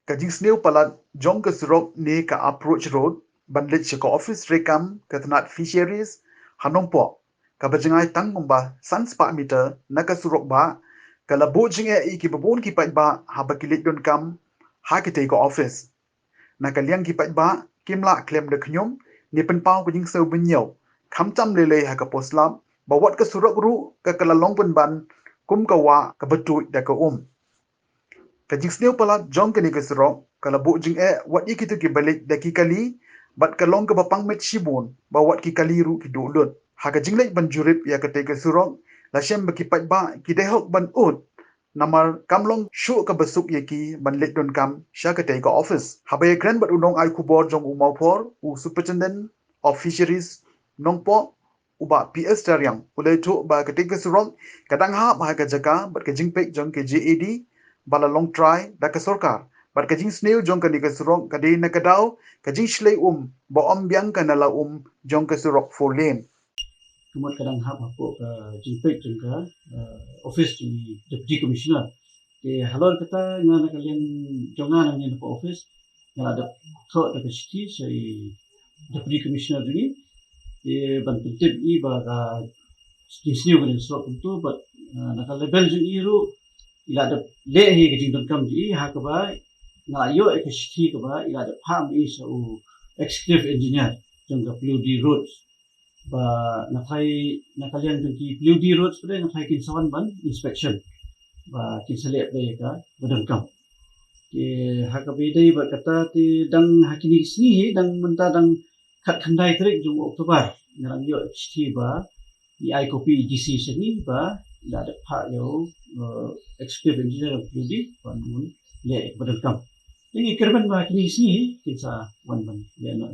Kajing sneu palat jong ke surok ni ka approach road banlit chiko office rekam ketenat fisheries hanong po ka bajengai tang ngomba sans meter na ka surok ba ka labo jing e ki babon ki pat ba ha ba kilit don kam ha ki te ko office na ka liang ki pat ba kimla klem de khnyom ni pen pau ko jing seu binyo kham cham le le ha ka poslam ba wat ka surok ru ka kala long pun ban kum ka wa ka betu da ka Kajing sneu palat jong kani ke serok kala bu jing wat ikitu ki balik daki kali bat kalong ke bapang met shibun ba wat ki kali ru ki dudut ha ka jinglek ban jurip ya kate ke surok la shem baki pat ba ki dehok ban ut namar kamlong shu ka basuk ye ki ban let don kam sha kate ka office ha ba ye kren bat unong ai kubor jong umau por u superintendent of fisheries nongpo uba PS Taryang ulai tu ba kate ke surok kadang ha ba ka jaka bat ka jingpek jong ke JAD bala long try da ka sorkar bar kajing sneu jong ka ni ka surok ka de na ka daw kajing shlei ba biang ka na la jong ka surok for lane Kemudian kadang hab aku jemput juga office di deputy commissioner. Di halor kita ngana kalian jongan yang di office ngala ada thought ada city saya deputy commissioner ini di bantu tip i baga sini kalian slot itu but nak level jadi itu ila ada lehi ke jingdon kam di ha ka ba ngala yo ke city ka ba ila ada pam i so executive engineer jongga PUD roads ba nakai nakalian ki PUD roads pada nakai kin sawan ban inspection ba kin select dai ka badan kam ke hakabe dai ba kata ti dang hakini sini dang menta dang khat khandai trek jung Oktober ngarang yo HT ba i copy GC sini ba la da pha yo executive engineer PUD ban mun le badan kam ini kerban ba kini sini kita wan ban le no